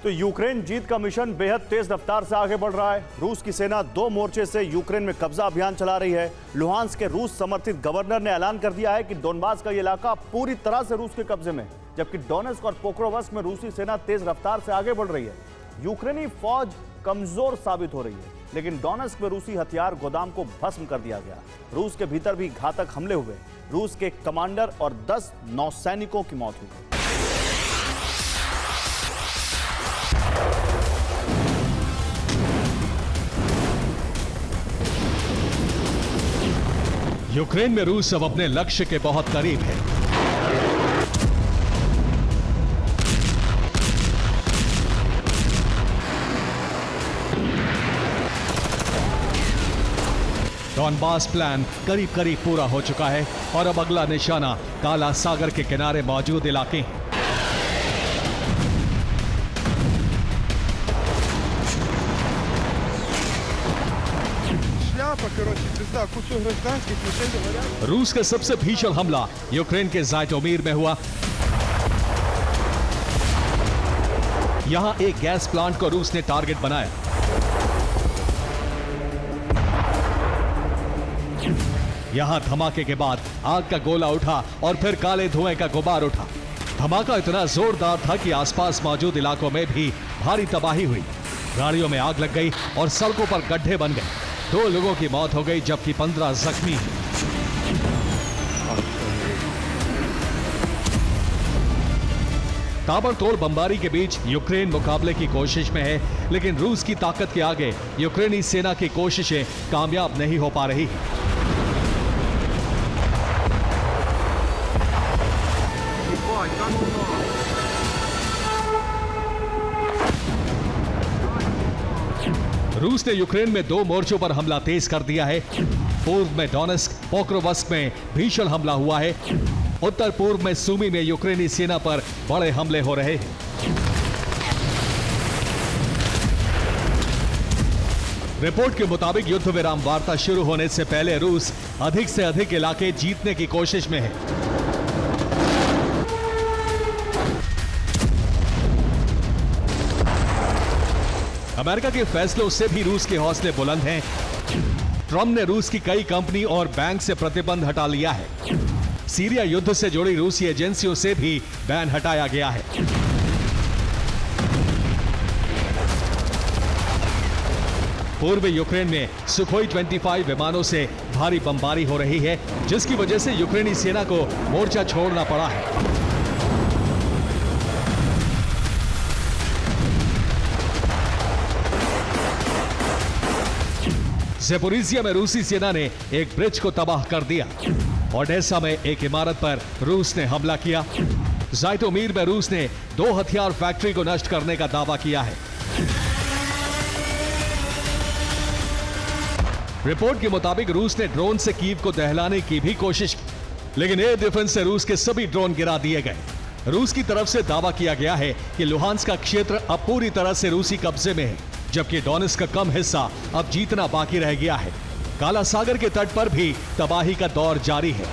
तो यूक्रेन जीत का मिशन बेहद तेज रफ्तार से आगे बढ़ रहा है। रूस की सेना 2 मोर्चे से यूक्रेन में कब्जा अभियान चला रही है। लुहांस्क के रूस समर्थित गवर्नर ने ऐलान कर दिया है कि डोनबास का ये इलाका पूरी तरह से रूस के कब्जे में, जबकि डोनेट्स्क और पोक्रोवस्क में रूसी सेना तेज रफ्तार से आगे बढ़ रही है। यूक्रेनी फौज कमजोर साबित हो रही है, लेकिन डोनेट्स्क में रूसी हथियार गोदाम को भस्म कर दिया गया। रूस के भीतर भी घातक हमले हुए। रूस के कमांडर और 10 नौसैनिकों की मौत हुई। यूक्रेन में रूस अब अपने लक्ष्य के बहुत करीब है। डॉनबास प्लान करीब करीब पूरा हो चुका है और अब अगला निशाना काला सागर के किनारे मौजूद इलाके हैं। रूस का सबसे भीषण हमला यूक्रेन के ज़ाइटोमीर में हुआ। यहां एक गैस प्लांट को रूस ने टारगेट बनाया। यहां धमाके के बाद आग का गोला उठा और फिर काले धुएं का गुबार उठा। धमाका इतना जोरदार था कि आसपास मौजूद इलाकों में भी भारी तबाही हुई। गाड़ियों में आग लग गई और सड़कों पर गड्ढे बन गए। 2 लोगों की मौत हो गई जबकि 15 जख्मी हैं। ताबड़तोड़ बमबारी के बीच यूक्रेन मुकाबले की कोशिश में है, लेकिन रूस की ताकत के आगे यूक्रेनी सेना की कोशिशें कामयाब नहीं हो पा रही। रूस ने यूक्रेन में 2 मोर्चों पर हमला तेज कर दिया है। पूर्व में डोनेट्स्क, पोक्रोवस्क में भीषण हमला हुआ है। उत्तर पूर्व में सूमी में यूक्रेनी सेना पर बड़े हमले हो रहे हैं। रिपोर्ट के मुताबिक युद्ध विराम वार्ता शुरू होने से पहले रूस अधिक से अधिक इलाके जीतने की कोशिश में है। अमेरिका के फैसलों से भी रूस के हौसले बुलंद हैं। ट्रंप ने रूस की कई कंपनी और बैंक से प्रतिबंध हटा लिया है। सीरिया युद्ध से जुड़ी रूसी एजेंसियों से भी बैन हटाया गया है। पूर्व यूक्रेन में सुखोई 25 विमानों से भारी बमबारी हो रही है, जिसकी वजह से यूक्रेनी सेना को मोर्चा छोड़ना पड़ा है। ज़ेपोरिज़िया में रूसी सेना ने एक ब्रिज को तबाह कर दिया। ओडेसा में एक इमारत पर रूस ने हमला किया। ज़ाइटोमीर में रूस ने 2 हथियार फैक्ट्री को नष्ट करने का दावा किया है। रिपोर्ट के मुताबिक रूस ने ड्रोन से कीव को दहलाने की भी कोशिश की, लेकिन एयर डिफेंस से रूस के सभी ड्रोन गिरा दिए गए। रूस की तरफ से दावा किया गया है कि लुहांस्क का क्षेत्र अब पूरी तरह से रूसी कब्जे में है, जबकि डोनेट्स्क का कम हिस्सा अब जीतना बाकी रह गया है। काला सागर के तट पर भी तबाही का दौर जारी है।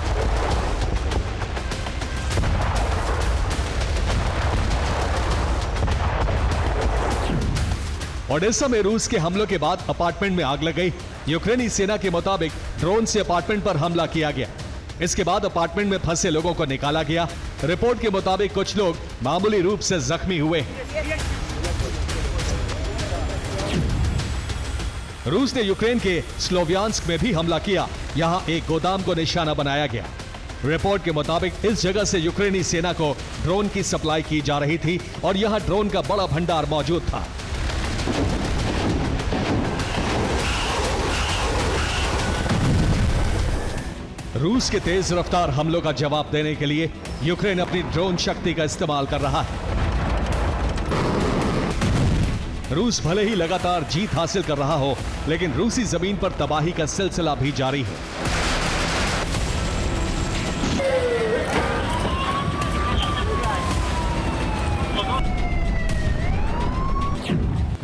ओडेसा में रूस के हमलों के बाद अपार्टमेंट में आग लग गई। यूक्रेनी सेना के मुताबिक ड्रोन से अपार्टमेंट पर हमला किया गया। इसके बाद अपार्टमेंट में फंसे लोगों को निकाला गया। रिपोर्ट के मुताबिक कुछ लोग मामूली रूप से जख्मी हुए हैं। रूस ने यूक्रेन के स्लोवियांस्क में भी हमला किया। यहां एक गोदाम को निशाना बनाया गया। रिपोर्ट के मुताबिक इस जगह से यूक्रेनी सेना को ड्रोन की सप्लाई की जा रही थी और यहां ड्रोन का बड़ा भंडार मौजूद था। रूस के तेज रफ्तार हमलों का जवाब देने के लिए यूक्रेन अपनी ड्रोन शक्ति का इस्तेमाल कर रहा है। रूस भले ही लगातार जीत हासिल कर रहा हो, लेकिन रूसी जमीन पर तबाही का सिलसिला भी जारी है।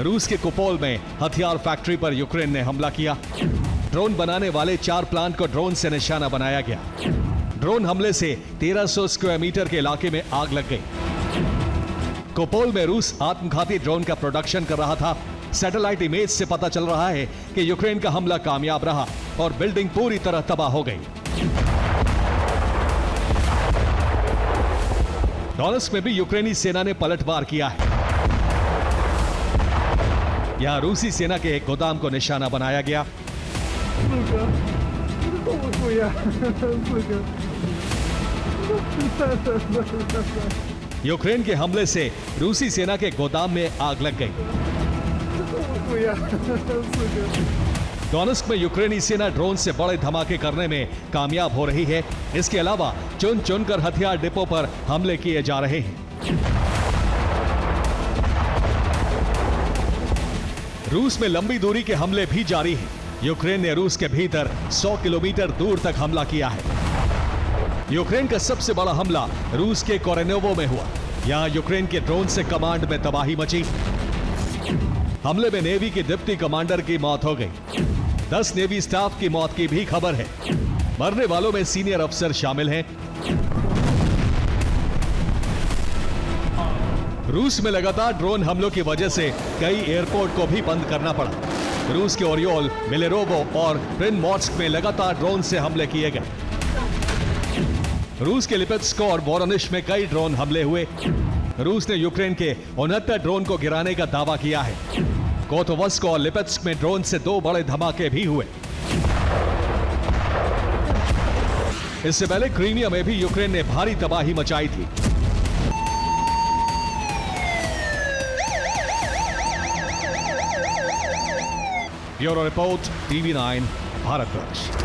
रूस के कुपोल में हथियार फैक्ट्री पर यूक्रेन ने हमला किया। ड्रोन बनाने वाले 4 प्लांट को ड्रोन से निशाना बनाया गया। ड्रोन हमले से 1300 स्क्वायर मीटर के इलाके में आग लग गई। कोपोल में रूस आत्मघाती ड्रोन का प्रोडक्शन कर रहा था। सैटेलाइट इमेज से पता चल रहा है कि यूक्रेन का हमला कामयाब रहा और बिल्डिंग पूरी तरह तबाह हो गई। डोनेट्स्क में भी यूक्रेनी सेना ने पलटवार किया है। यहां रूसी सेना के एक गोदाम को निशाना बनाया गया। यूक्रेन के हमले से रूसी सेना के गोदाम में आग लग गई। डोनेट्स्क में यूक्रेनी सेना ड्रोन से बड़े धमाके करने में कामयाब हो रही है। इसके अलावा चुन चुनकर हथियार डिपो पर हमले किए जा रहे हैं। रूस में लंबी दूरी के हमले भी जारी हैं। यूक्रेन ने रूस के भीतर 100 किलोमीटर दूर तक हमला किया है। यूक्रेन का सबसे बड़ा हमला रूस के कोरेनोवो में हुआ। यहां यूक्रेन के ड्रोन से कमांड में तबाही मची। हमले में नेवी के डिप्टी कमांडर की मौत हो गई। 10 नेवी स्टाफ की मौत की भी खबर है। मरने वालों में सीनियर अफसर शामिल हैं। रूस में लगातार ड्रोन हमलों की वजह से कई एयरपोर्ट को भी बंद करना पड़ा। रूस के ओरियोल, मिलेरोवो और प्रिनमोर्स्क में लगातार ड्रोन से हमले किए गए। रूस के लिपित्स्क और वोरोनिश में कई ड्रोन हमले हुए। रूस ने यूक्रेन के 69 ड्रोन को गिराने का दावा किया है। कोतोवस्क और लिपित्स्क में ड्रोन से 2 बड़े धमाके भी हुए। इससे पहले क्रीमिया में भी यूक्रेन ने भारी तबाही मचाई थी। Bureau report, TV9, Bharatvarsh.